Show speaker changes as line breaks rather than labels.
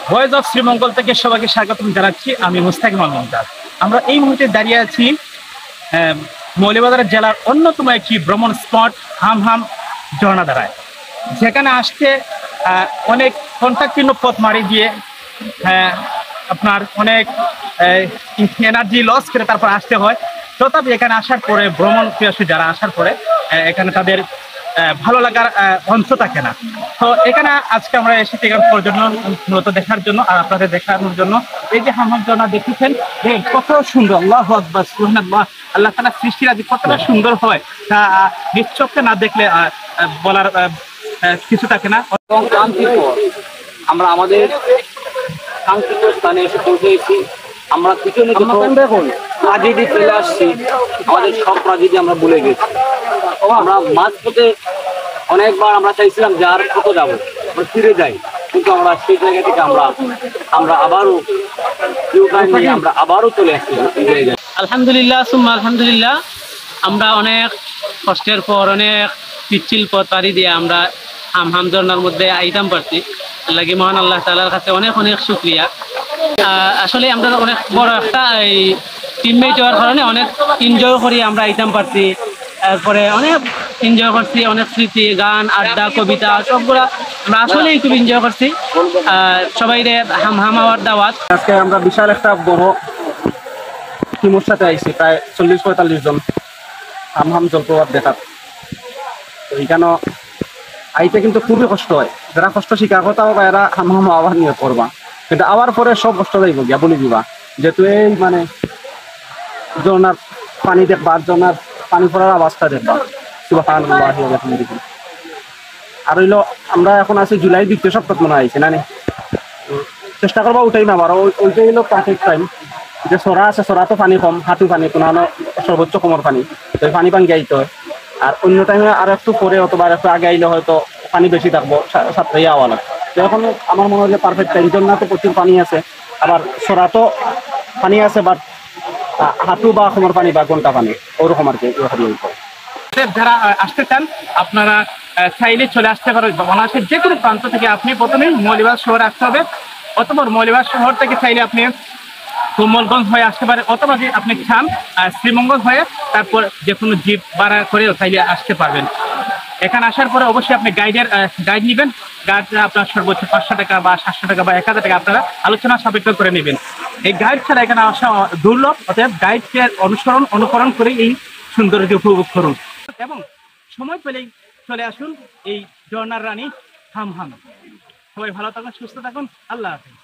Voice of Sreemangal থেকে সবাইকে স্বাগতম জানাচ্ছি। আমি মুস্তাকিম আল মুমতাজ। আমরা এই মুহূর্তে দাঁড়িয়ে আছি মৌলভীবাজার জেলার অন্যতম একটি ভ্রমণ স্পট হামহাম ঝর্ণাধারায়, যেখানে আসতে অনেক কন্টাক্টপূর্ণ পথ মারি দিয়ে আপনার অনেক এনার্জি লস করে তারপর আসতে হয়। তথাপি এখানে আসার পরে ভ্রমণ পিয়াসী যারা আসার পরে এখানে তাদের ভালো লাগার অংশ থাকে না। তো এখানে আজকে আমরা এসেছি এখানে পর্যটন মূলত দেখার জন্য আর আপনাদের দেখানোর জন্য। এই যে হামহাম ঝর্ণা দেখেছেন, কত সুন্দর, আল্লাহু আকবার, সুবহানাল্লাহ, আল্লাহ তাআলার সৃষ্টিরা যে কতটা সুন্দর হয় তা নিজ চোখে না দেখলে বলার কিছু থাকে না।
এবং ক্লান্তির পর আমরা আমাদের কাঙ্ক্ষিত স্থানে এসে পৌঁছেছি। আমরা পিছনে দেখুন ট্রাজেডি চলে আসছি, আমাদের সব ট্রাজেডি আমরা ভুলে গেছি। আমরা মাঝপথে অনেকবার আমরা চাইছিলাম যে আর কত যাবো, আমরা ফিরে যাই, কিন্তু আমরা সেই জায়গা থেকে আমরা আবারও আমরা আবারও চলে আসছি এই জায়গায়।
আলহামদুলিল্লাহ সুম্মা আলহামদুলিল্লাহ, আমরা অনেক কষ্টের পর অনেক পিচ্ছিল পথ পাড়ি দিয়ে আমরা হামহাম ঝর্ণার মধ্যে আইতাম পারছি। লাগি মহান আল্লাহ তাআলার কাছে অনেক অনেক শুকরিয়া। আসলে আমরা অনেক বড় একটা এই টিমমেট হওয়ার কারণে অনেক এনজয় করি আমরা আইতাম পারছি। তারপরে অনেক এনজয় করছি, অনেক স্মৃতি, গান, আড্ডা, কবিতা সবগুলা আমরা আসলেই খুব এনজয় করছি। সবাই হামহাম হওয়ার দাওয়াত।
আজকে আমরা বিশাল একটা বড় টিমের সাথে আইছি, প্রায় 40-45 জন হামহাম জলপ্রপাত দেখার। তো এইখানে আইতে কিন্তু খুবই কষ্ট হয়, যারা কষ্ট শিকার কথা বা এরা হামহাম আবার নিয়ে করবা, কিন্তু আবার পরে সব কষ্ট যাইব গিয়া বলি দিবা, যেহেতু এই মানে ঝর্ণার পানি দেখবা, আর ঝর্ণার পানি পড়ার আওয়াজটা দেখবা। সুবহানাল্লাহ। আর হইলো আমরা এখন আছি জুলাই 2 সপ্তাহ মনে আইছে না, চেষ্টা করবা উঠাই না, আবার ওইটাই হলো পারফেক্ট টাইম। যে সরা আছে, সরা তো পানি কম, হাঁটু পানি, কোনো সর্বোচ্চ কোমর পানি, তো পানি গাইতে হয়। আর অন্য টাইমে আর একটু পরে অথবা একটু আগে আইলে হয়তো পানি বেশি থাকবো, সাতটাই আওয়া লাগবে। তো এখন আমার মনে হয় যে পারফেক্ট টাইম। জন্য তো প্রচুর পানি আছে, আবার সরা তো পানি আছে, বাট হাঁটু বা কোমর পানি বা ঘন্টা পানি ওরকম আর কি।
যারা আসতে চান আপনারা চাইলে চলে আসতে পারেন বাংলাদেশের যে কোনো প্রান্ত থেকে। আপনি প্রথমে মৌলভীবাজার শহরে আসতে হবে, অথবা মৌলভীবাজার শহর থেকে চাইলে আপনি কোমলগঞ্জ হয়ে আসতে পারেন, অথবা যদি আপনি চান শ্রীমঙ্গল হয়ে তারপর যে কোনো জিপ ভাড়া করেও চাইলে আসতে পারবেন। এখানে আসার পরে অবশ্যই আপনি গাইড নেবেন। গাইড আপনার সর্বোচ্চ 500 টাকা বা 700 টাকা বা 1000 টাকা আপনারা আলোচনা সাপেক্ষ করে নেবেন। এই গাইড ছাড়া এখানে আসা দুর্লভ, অতএব গাইডকে অনুকরণ করে এই সৌন্দর্য উপভোগ করুন এবং সময় পেলেই চলে আসুন এই ঝর্ণার রানী হামহাম। সবাই ভালো থাকুন, সুস্থ থাকুন, আল্লাহ হাফেজ।